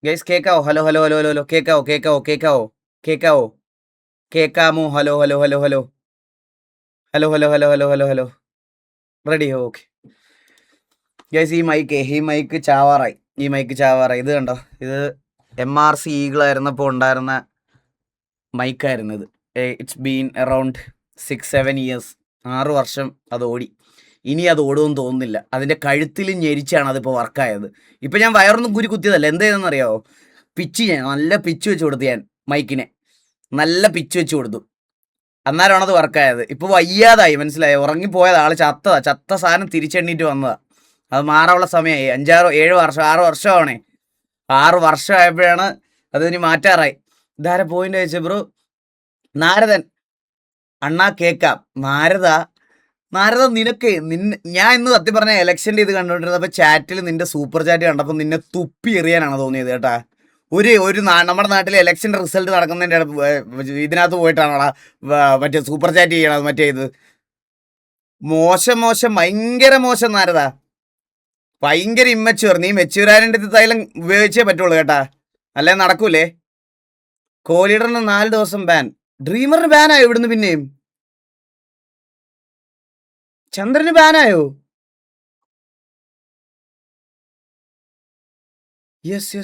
Guys കേക്കാവോ? Hello hello hello hello hello കേക്കാവോ കേക്കാവോ കേക്കാവോ കേക്കാവോ കേക്കാമോ? Hello hello hello hello hello hello hello hello hello hello ready okay. Guys ഈ മൈക്ക് ചാവാറായി. ഇത് കണ്ടോ? ഇത് MRC ഈഗിൾ ആയിരുന്നപ്പോൾ ഉണ്ടായിരുന്ന മൈക്കായിരുന്നു ഇത്. It's been around 6-7 years. 6 വർഷം അത് ഓടി. ഇനി അത് ഓടുമെന്ന് തോന്നുന്നില്ല. അതിൻ്റെ കഴുത്തിൽ ഞെരിച്ചാണ് അതിപ്പോൾ വർക്കായത്. ഇപ്പം ഞാൻ വയറൊന്നും കുത്തിയതല്ല. എന്ത് ചെയ്തെന്നറിയാവോ? നല്ല പിച്ച് വെച്ച് കൊടുത്തു ഞാൻ മൈക്കിനെ. നല്ല പിച്ച് വെച്ച് കൊടുത്തു. അന്നേരമാണത് വർക്കായത്. ഇപ്പോൾ വയ്യാതായി, മനസ്സിലായോ? ഉറങ്ങിപ്പോയത് ആൾ ചത്ത സാധനം തിരിച്ചെണ്ണീറ്റ് വന്നതാ. അത് മാറാനുള്ള സമയമായി. 6 വർഷമാണേ. 6 വർഷമായപ്പോഴാണ് അതിന് മാറ്റാറായി. ഇതാരെ പോയിന്റ് വെച്ച ബ്രോ? നാരദൻ അണ്ണാ കേക്കാം. നാരദ നിനക്ക് ഞാൻ ഇന്ന് സത്യം പറഞ്ഞ ഇലക്ഷൻ്റെ ഇത് കണ്ടുകൊണ്ടിരുന്നപ്പോൾ ചാറ്റിൽ നിന്റെ സൂപ്പർ ചാറ്റ് കണ്ടപ്പോൾ നിന്നെ തുപ്പി എറിയാനാണ് തോന്നിയത് കേട്ടാ. നമ്മുടെ നാട്ടിലെ ഇലക്ഷൻ റിസൾട്ട് നടക്കുന്നതിൻ്റെ ഇതിനകത്ത് പോയിട്ടാണോടാ മറ്റേ സൂപ്പർ ചാറ്റ് ചെയ്യണത്? മറ്റേ ഇത് മോശം ഭയങ്കര മോശം നാരദ. ഭയങ്കര ഇമ്മച്യൂർ. നീ മെച്യൂരാൻ്റെ തൈലം ഉപയോഗിച്ചേ പറ്റുള്ളൂ കേട്ടാ, അല്ലേ നടക്കൂലേ. കോഹ്ലിയുടെ 4 ദിവസം ബാൻ. ഡ്രീമറിന് ബാനായോ ഇവിടുന്ന്? പിന്നെയും ചന്ദ്രന് ബാനായോ? യെസ്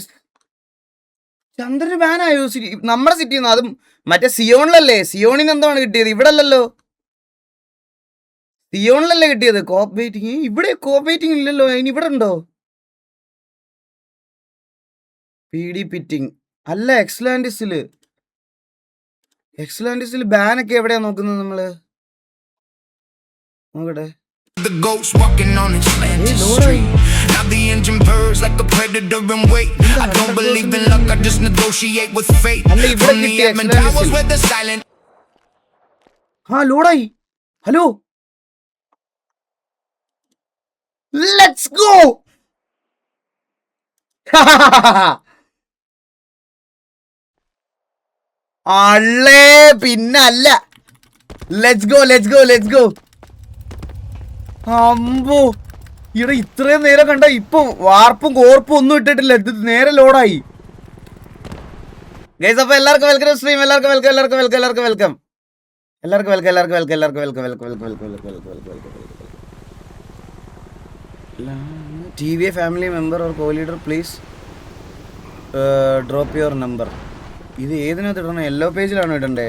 ചന്ദ്രന് ബാനായോ? നമ്മുടെ സിറ്റിയിൽ നിന്ന്. അതും മറ്റേ സിയോണിലല്ലേ? സിയോണിന് എന്താണ് കിട്ടിയത്? ഇവിടെ അല്ലല്ലോ, സിയോണിലല്ലേ കിട്ടിയത്. കോപ്പ് വെയിറ്റിംഗ്. ഇവിടെ കോപ്പ് വെയിറ്റിംഗ് ഇല്ലല്ലോ. ഇനി ഇവിടെ ഉണ്ടോ? PD പിറ്റിംഗ് അല്ല. എക്സലാൻഡിസിൽ ബാനൊക്കെ എവിടെയാ നോക്കുന്നത് നമ്മള്? നോക്കട്ടെ. The ghost walking on Atlantis Street. Now the engine purrs like a predator and wait. I don't believe in luck, I just negotiate with fate. From the Edmund Towers where the silent. ലോഡായി. Hello, let's go. അല്ലേ പിന്നല്ല. Let's go. അമ്പോ, ഇവിടെ ഇത്രയും നേരം കണ്ട. ഇപ്പൊ വാർപ്പും കോർപ്പും ഒന്നും ഇട്ടിട്ടില്ല. ഇത് നേരെ ലോഡായി. ഗൈസ്, അപ്പൊ എല്ലാവർക്കും വെൽക്കം സ്ട്രീം. എല്ലാവർക്കും welcome. TV family member or co leader please drop your number. ഇത് ഏതിനകത്ത് ഇടണം? യെല്ലോ പേജിലാണോ ഇടണ്ടേ?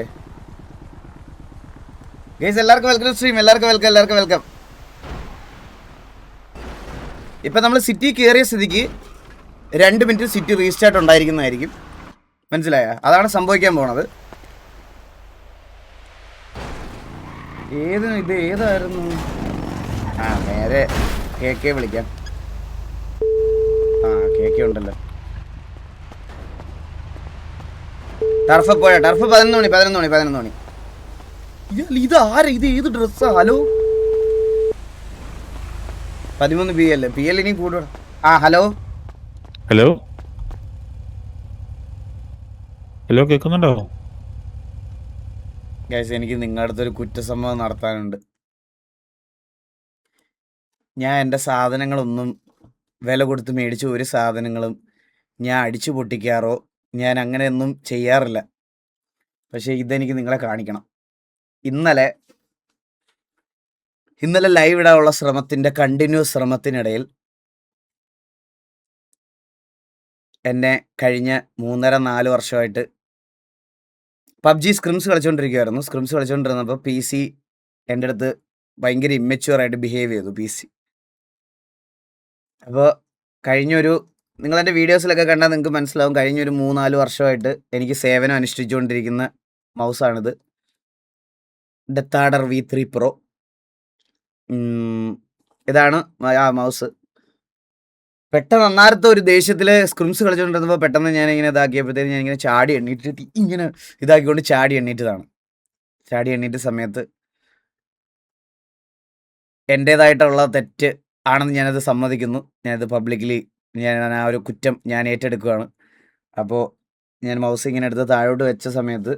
ഗൈസ്, എല്ലാവർക്കും വെൽക്കം സ്ട്രീം. എല്ലാവർക്കും വെൽക്കം. ഇപ്പം നമ്മൾ സിറ്റി കയറിയ സ്ഥിതിക്ക് 2 മിനിറ്റ് സിറ്റി റീസ്റ്റാർട്ട് ഉണ്ടായിരിക്കുന്നതായിരിക്കും. മനസ്സിലായ? അതാണ് സംഭവിക്കാൻ പോണത്. ഇത് ഏതായിരുന്നു? നേരെ KK വിളിക്കാം. KK ഉണ്ടല്ലോ. ടർഫ് 11 മണി. ഇത് ആരാ? ഇത് ഏത് ഡ്രസ്സാ? ഹലോ, 13 PL ഇനി കൂടുതൽ. ഹലോ കേൾക്കുന്നുണ്ടോ? ഗൈസ്, എനിക്ക് നിങ്ങളുടെ അടുത്തൊരു കുറ്റസമ്മതം നടത്താനുണ്ട്. ഞാൻ എൻ്റെ സാധനങ്ങളൊന്നും വില കൊടുത്ത് മേടിച്ച ഒരു സാധനങ്ങളും ഞാൻ അടിച്ചു പൊട്ടിക്കാറോ ഞാൻ അങ്ങനെയൊന്നും ചെയ്യാറില്ല. പക്ഷേ ഇതെനിക്ക് നിങ്ങളെ കാണിക്കണം. ഇന്നലെ ലൈവ് ഇടാനുള്ള കണ്ടിന്യൂസ് ശ്രമത്തിനിടയിൽ എന്നെ കഴിഞ്ഞ 3.5-4 വർഷമായിട്ട് PUBG സ്ക്രിംസ് കളിച്ചുകൊണ്ടിരുന്നപ്പോൾ PC എൻ്റെ അടുത്ത് ഭയങ്കര ഇമ്മച്യൂറായിട്ട് ബിഹേവ് ചെയ്തു PC. അപ്പോൾ നിങ്ങളെൻ്റെ വീഡിയോസിലൊക്കെ കണ്ടാൽ നിങ്ങൾക്ക് മനസ്സിലാവും. കഴിഞ്ഞൊരു 3-4 വർഷമായിട്ട് എനിക്ക് സേവനം അനുഷ്ഠിച്ചുകൊണ്ടിരിക്കുന്ന മൗസാണിത്. DeathAdder V3 Pro. ഇതാണ് മൗസ്. പെട്ടെന്ന് അന്നാരത്തെ ഒരു ദേഷ്യത്തിൽ സ്ക്രിംസ് കളിച്ചുകൊണ്ടിരുന്നപ്പോൾ പെട്ടെന്ന് ഞാനിങ്ങനെ ഇതാക്കിയപ്പോഴത്തേക്കും ഞാനിങ്ങനെ ചാടി എണ്ണീറ്റിട്ട് ഇങ്ങനെ ഇതാക്കിക്കൊണ്ട് ചാടി എണ്ണീറ്റ സമയത്ത് എൻ്റേതായിട്ടുള്ള തെറ്റ് ആണെന്ന് ഞാനത് സമ്മതിക്കുന്നു. ഞാനത് പബ്ലിക്കലി ആ ഒരു കുറ്റം ഞാൻ ഏറ്റെടുക്കുകയാണ്. അപ്പോൾ ഞാൻ മൗസ് ഇങ്ങനെ എടുത്ത് താഴോട്ട് വെച്ച സമയത്ത്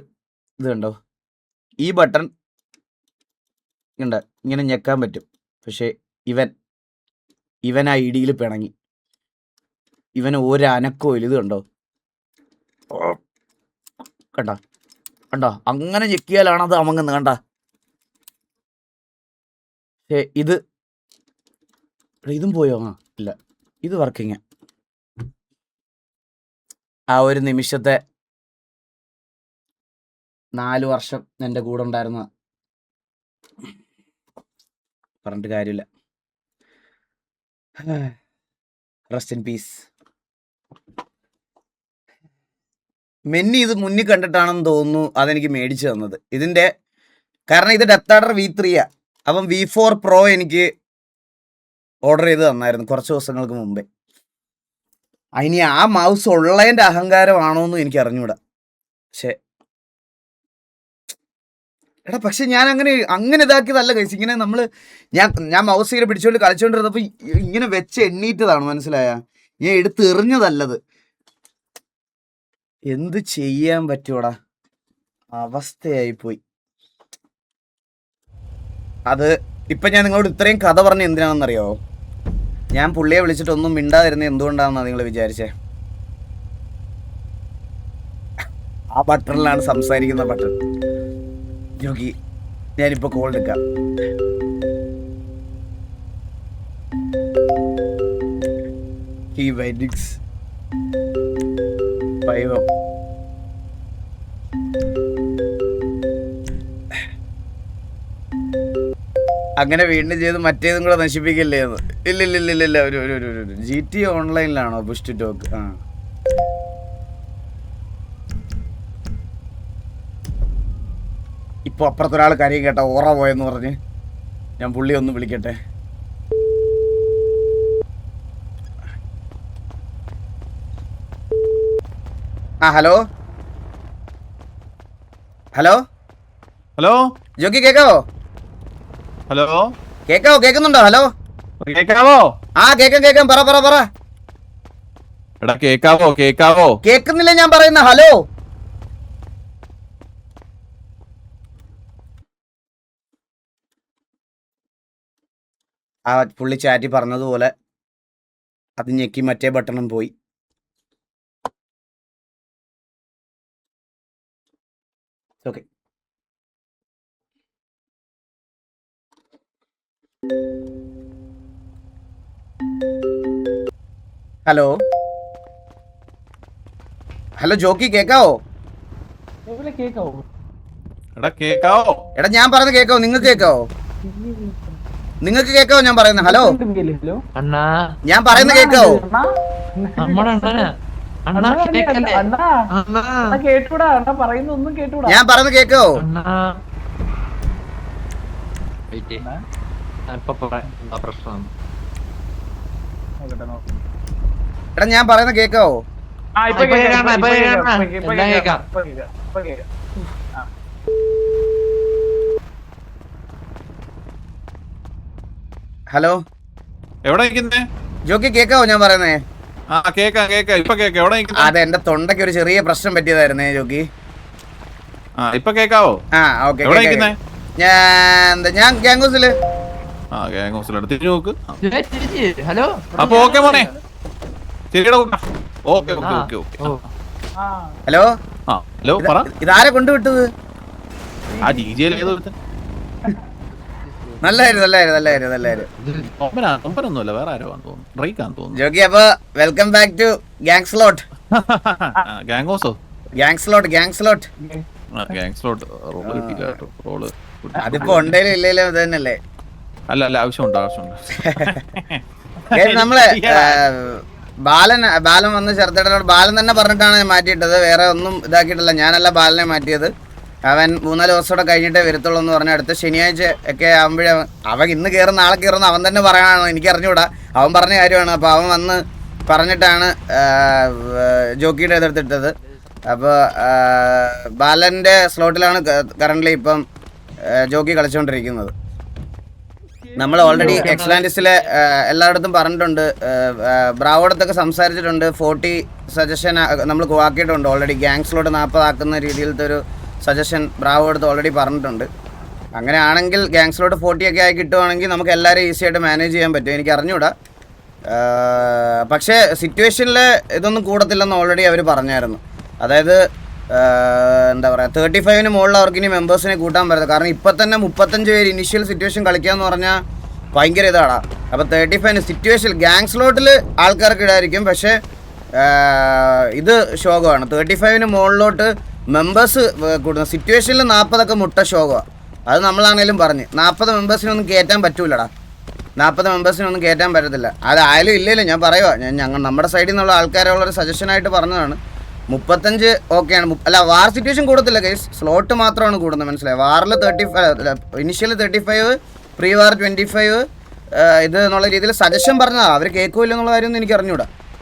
ഇത് കണ്ടോ, ഈ ബട്ടൺ ഇങ്ങനെ ഞെക്കാൻ പറ്റും. പക്ഷേ ഇവൻ ആ ഇടിയിൽ പിണങ്ങി. ഇവന് ഒരനക്കവും ഇല്ല. ഇത് കണ്ടോ, കണ്ട കണ്ട അങ്ങനെ ഞെക്കിയാലാണത് അമങ്ങുന്നത്. കണ്ട ഇത് ഇതും പോയോ? ഇല്ല, ഇത് വർക്കിങ്. ആ ഒരു നിമിഷത്തെ 4 വർഷം എൻ്റെ കൂടെ ഉണ്ടായിരുന്ന പറഞ്ഞിട്ട് കാര്യമില്ല. Rest in peace. മെന്നി ഇത് മുന്നിൽ കണ്ടിട്ടാണെന്ന് തോന്നുന്നു അതെനിക്ക് മേടിച്ചു തന്നത്. ഇതിൻ്റെ കാരണം ഇത് ഡെപ്ത് ആർഡർ V3 അപ്പം V4 Pro എനിക്ക് ഓർഡർ ചെയ്ത് തന്നായിരുന്നു കുറച്ച് ദിവസങ്ങൾക്ക് മുമ്പേ. അതിനി ആ മൗസ് ഉള്ളതിൻ്റെ അഹങ്കാരമാണോന്നും എനിക്ക് അറിഞ്ഞൂടാ. പക്ഷെ ഞാൻ അങ്ങനെ ഇതാക്കിയതല്ല കൈസ്. ഇങ്ങനെ ഞാൻ മൗസ് ഇങ്ങനെ പിടിച്ചോണ്ട് കളിച്ചോണ്ടിരുന്നപ്പോൾ ഇങ്ങനെ വെച്ച് എണ്ണീറ്റതാണ്, മനസ്സിലായ? ഞാൻ എടുത്ത് എറിഞ്ഞതല്ലത്. എന്ത് ചെയ്യാൻ പറ്റൂടാ, അവസ്ഥയായിപ്പോയി. അത് ഇപ്പം ഞാൻ നിങ്ങളോട് ഇത്രയും കഥ പറഞ്ഞ എന്തിനാണെന്നറിയാമോ? ഞാൻ പുള്ളിയെ വിളിച്ചിട്ടൊന്നും മിണ്ടാതിരുന്നത് എന്തുകൊണ്ടാണെന്നാണ് നിങ്ങൾ വിചാരിച്ചേ? ആ ബട്ടണിലാണ് സംസാരിക്കുന്ന ബട്ടൺ. ജോക്കി, ഞാനിപ്പോൾ കോൾ എടുക്കാം. ഈ വൈഡിക്സ് 5 അങ്ങനെ വീണ്ടും ചെയ്ത് മറ്റേതും കൂടെ നശിപ്പിക്കല്ലേ എന്ന്. ഇല്ല ഒരു GT ഓൺലൈനിലാണോ പുഷ് ടു ടോക്ക്? ഇപ്പൊ അപ്പുറത്തൊരാൾ കാര്യം കേട്ടോ, ഓറ പോയെന്ന് പറഞ്ഞ്. ഞാൻ പുള്ളി ഒന്ന് വിളിക്കട്ടെ. ഹലോ ഹലോ ഹലോ ജോക്കി, കേക്കാവോ? ഹലോ കേക്കുന്നുണ്ടോ? ഹലോ കേക്കാവോ? കേക്കാം. പറ. എടാ കേക്കാവോ? കേക്കുന്നില്ല ഞാൻ പറയുന്ന. ഹലോ ആ പുള്ളി ചാറ്റി പറഞ്ഞതുപോലെ അത് ഞെക്കി മറ്റേ ബട്ടണും പോയി. ഓക്കെ, ഹലോ ജോക്കി, കേക്കാവോ? എടാ ഞാൻ പറയുന്നത് കേക്കാവോ? നിങ്ങൾക്ക് കേക്കാവോ? ഞാൻ പറയുന്നത്? ഹലോ, ഞാൻ പറയുന്നത് കേക്കാവോ? ഞാൻ പറയുന്നത് കേക്കാവോ? എടാ ഞാൻ പറയുന്നത് കേക്കാവോ? ഹലോ എവിടെ ജോക്കി, കേക്കാവോ ഞാൻ പറയുന്നേ? അതെ, എന്റെ തൊണ്ടയ്ക്ക് ഒരു ചെറിയ പ്രശ്നം പറ്റിയതായിരുന്നേ ജോക്കി. ഇപ്പൊ കേക്കാവോ? ഞാൻ ഗാംഗോസില്. ഹലോ അപ്പൊ ഓക്കെ മോനെ. ഹലോ ഇതാരെ കൊണ്ടുവിട്ടത്? ജോക്കി, അപ്പൊ വെൽക്കം ബാക്ക് ടു ഗാങ്സ്ലോട്ട്. അതിപ്പോ ഉണ്ടേലും ഇല്ലേലും ഇത് തന്നെയല്ലേ? അല്ല ആവശ്യമുണ്ട്. നമ്മളെ ബാലൻ വന്ന് ചെറുതേട്ടനോട് ബാലൻ തന്നെ പറഞ്ഞിട്ടാണ് ഞാൻ മാറ്റിയിട്ടത്, വേറെ ഒന്നും ഇതാക്കിയിട്ടില്ല. ഞാനല്ല ബാലനെ മാറ്റിയത്. അവൻ 3-4 ദിവസം കഴിഞ്ഞിട്ടേ വരത്തുള്ളൂ എന്ന് പറഞ്ഞ അടുത്ത ശനിയാഴ്ച ഒക്കെ ആകുമ്പോഴേ അവൻ ഇന്ന് കയറും നാളെ കയറുന്ന അവൻ തന്നെ പറയാനാണോ എനിക്ക് അറിഞ്ഞുകൂടാ. അവൻ പറഞ്ഞ കാര്യമാണ്. അപ്പോൾ അവൻ വന്ന് പറഞ്ഞിട്ടാണ് ജോക്കിയുടെ എതിർത്തിട്ടത്. അപ്പോൾ ബാലൻ്റെ സ്ലോട്ടിലാണ് കറൻ്റ്ലി ഇപ്പം ജോക്കി കളിച്ചുകൊണ്ടിരിക്കുന്നത്. നമ്മൾ ഓൾറെഡി എക്സ്ലാൻഡിസിലെ എല്ലായിടത്തും പറഞ്ഞിട്ടുണ്ട്, ബ്രാവോടത്തൊക്കെ സംസാരിച്ചിട്ടുണ്ട്. 40 സജഷൻ നമ്മൾ ആക്കിയിട്ടുണ്ട് ഓൾറെഡി. ഗാങ്സ്ലോട്ട് 40 ആക്കുന്ന രീതിയിലത്തെ ഒരു സജഷൻ ബ്രാവോ എടുത്ത് ഓൾറെഡി പറഞ്ഞിട്ടുണ്ട്. അങ്ങനെയാണെങ്കിൽ ഗാങ്സ്ലോട്ട് 40 ഒക്കെ ആയി കിട്ടുവാണെങ്കിൽ നമുക്ക് എല്ലാവരും ഈസി ആയിട്ട് മാനേജ് ചെയ്യാൻ പറ്റും. എനിക്ക് അറിഞ്ഞൂടാ. പക്ഷേ സിറ്റുവേഷനിൽ ഇതൊന്നും കൂടത്തില്ലെന്ന് ഓൾറെഡി അവർ പറഞ്ഞായിരുന്നു. അതായത് എന്താ പറയുക 35-ന് മുകളിലവർക്ക് ഇനി മെമ്പേഴ്സിനെ കൂട്ടാൻ പറ്റില്ല. കാരണം ഇപ്പം തന്നെ 35 പേര് ഇനിഷ്യൽ സിറ്റുവേഷൻ കളിക്കാമെന്ന് പറഞ്ഞാൽ ഭയങ്കര ഇതാണ്. അപ്പോൾ 35 സിറ്റുവേഷൻ ഗ്യാങ് സ്ലോട്ടിൽ ആൾക്കാർക്ക് ഇടായിരിക്കും. പക്ഷേ ഇത് ശോകമാണ്. 35-ന് മുകളിലോട്ട് മെമ്പേഴ്സ് കൂടുന്ന സിറ്റുവേഷനിൽ 40 മുട്ട ശോകമാണ്. അത് നമ്മളാണേലും പറഞ്ഞ് 40 മെമ്പേഴ്സിനൊന്നും കയറ്റാൻ പറ്റൂലടാ. 40 മെമ്പേഴ്സിനൊന്നും കയറ്റാൻ പറ്റത്തില്ല. അതായാലും ഇല്ലല്ലോ, ഞാൻ പറയുക, ഞങ്ങൾ നമ്മുടെ സൈഡിൽ നിന്നുള്ള ആൾക്കാരുള്ളൊരു സജഷനായിട്ട് പറഞ്ഞതാണ്. 35 ഓക്കെയാണ്. അല്ല, വാർ സിറ്റുവേഷൻ കൂടത്തില്ല കേസ്, സ്ലോട്ട് മാത്രമാണ് കൂടുന്നത്, മനസ്സിലായി. വാറിൽ 35, ഇനിഷ്യൽ 35, പ്രീ വാർ 25 ഇത് എന്നുള്ള രീതിയിൽ സജഷൻ പറഞ്ഞതാണ്. അവർ കേൾക്കില്ല എന്നുള്ള കാര്യമൊന്നും എനിക്ക് അറിഞ്ഞൂടാ.